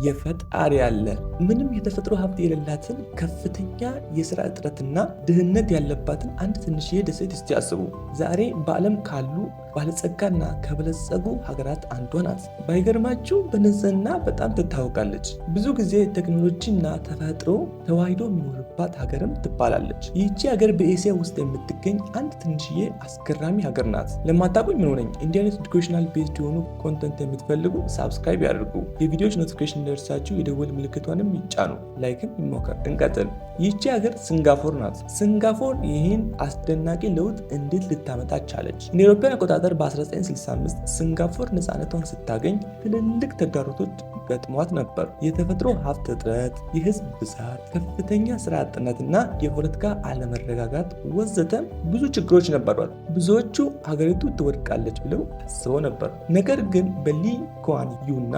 የፈጣሪ ያለ ምንም የተፈጥሮ ሀብት የሌላትን ከፍተኛ የስራ እጥረትና ድህነት ያለባትን አንድ ትንሽዬ ደሴት እስቲ አስቡ። ዛሬ በዓለም ካሉ ባለጸጋና ከበለጸጉ ሀገራት አንዷ ናት። ባይገርማችሁ በንጽህና በጣም ትታወቃለች። ብዙ ጊዜ ቴክኖሎጂና ተፈጥሮ ተዋህዶ የሚኖርባት ሀገርም ትባላለች። ይህቺ ሀገር በኤስያ ውስጥ የምትገኝ አንድ ትንሽዬ አስገራሚ ሀገር ናት። ለማታውቁኝ ምን ሆነኝ እንዲህ አይነት ኤዱኬሽናል ቤዝድ የሆኑ ኮንተንት የምትፈልጉ ሳብስክራይብ ያድርጉ። የቪዲዮዎች ኖቲፊኬሽን ደርሳችሁ የደወል ምልክቷንም ይጫኑ። ላይክም ይሞከር። እንቀጥል። ይህቺ ሀገር ሲንጋፖር ናት። ሲንጋፖር ይህን አስደናቂ ለውጥ እንዴት ልታመጣ ቻለች? እንደ አውሮፓውያን አቆጣጠር በ1965 ሲንጋፖር ነፃነቷን ስታገኝ ትልልቅ ተግዳሮቶች ገጥሟት ነበር። የተፈጥሮ ሀብት እጥረት፣ የህዝብ ብዛት፣ ከፍተኛ ስራ አጥነትና የፖለቲካ አለመረጋጋት ወዘተ ብዙ ችግሮች ነበሯል። ብዙዎቹ ሀገሪቱ ትወድቃለች ብለው አስበው ነበር። ነገር ግን በሊ ኩዋን ዩና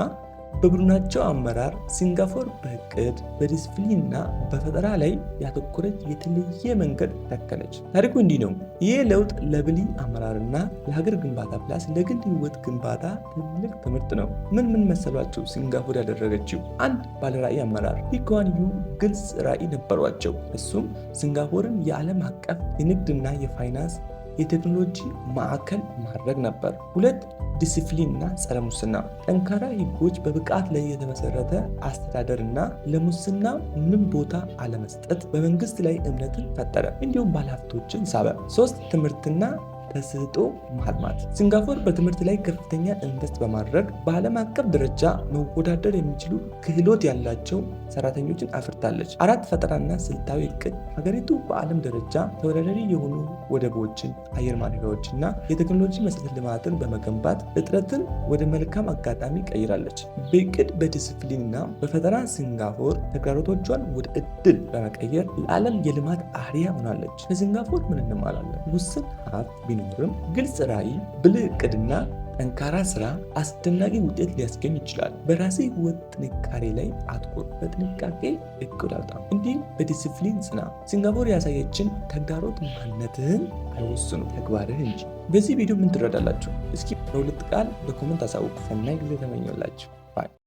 በቡድናቸው አመራር ሲንጋፖር በእቅድ በዲስፕሊንና በፈጠራ ላይ ያተኮረች የተለየ መንገድ ተከለች። ታሪኩ እንዲህ ነው። ይህ ለውጥ ለብሊ አመራርና ለሀገር ግንባታ ፕላስ ለግል ህይወት ግንባታ ትልቅ ትምህርት ነው። ምን መሰሏቸው ሲንጋፖር ያደረገችው? አንድ ባለራዕይ አመራር ሊ ኩዋን ዩ ግልጽ ራዕይ ነበሯቸው። እሱም ሲንጋፖርን የዓለም አቀፍ የንግድና የፋይናንስ የቴክኖሎጂ ማዕከል ማድረግ ነበር። ሁለት ዲሲፕሊንና ጸረ ሙስና፣ ጠንካራ ህጎች፣ በብቃት ላይ የተመሰረተ አስተዳደርና ለሙስና ምንም ቦታ አለመስጠት በመንግስት ላይ እምነትን ፈጠረ። እንዲሁም ባለሀብቶችን ሳበ። ሶስት ትምህርትና ተሰጥኦ ማልማት። ሲንጋፖር በትምህርት ላይ ከፍተኛ ኢንቨስት በማድረግ በዓለም አቀፍ ደረጃ መወዳደር የሚችሉ ክህሎት ያላቸው ሰራተኞችን አፍርታለች። አራት ፈጠራና ስልታዊ እቅድ። ሀገሪቱ በዓለም ደረጃ ተወዳዳሪ የሆኑ ወደቦችን፣ አየር ማረፊያዎችና የቴክኖሎጂ መሰረተ ልማትን በመገንባት እጥረትን ወደ መልካም አጋጣሚ ቀይራለች። በእቅድ በዲስፕሊንና በፈጠራ ሲንጋፖር ተግዳሮቶቿን ወደ እድል በመቀየር ለዓለም የልማት አርአያ ሆናለች። ከሲንጋፖር ምን እንማራለን? ውስን ሀብት ቢኖርም ግልጽ ራዕይ፣ ብልህ እቅድና ጠንካራ ስራ አስደናቂ ውጤት ሊያስገኝ ይችላል። በራሴ ህይወት ጥንካሬ ላይ አትኩር። በጥንቃቄ እቅድ አውጣ። እንዲሁም በዲሲፕሊን ጽና። ሲንጋፖር ያሳየችን ተግዳሮት ማንነትህን አይወስኑ ተግባርህ እንጂ። በዚህ ቪዲዮ ምን ትረዳላችሁ? እስኪ በሁለት ቃል በኮመንት አሳውቁ። ሰናይ ጊዜ ተመኘላችሁ።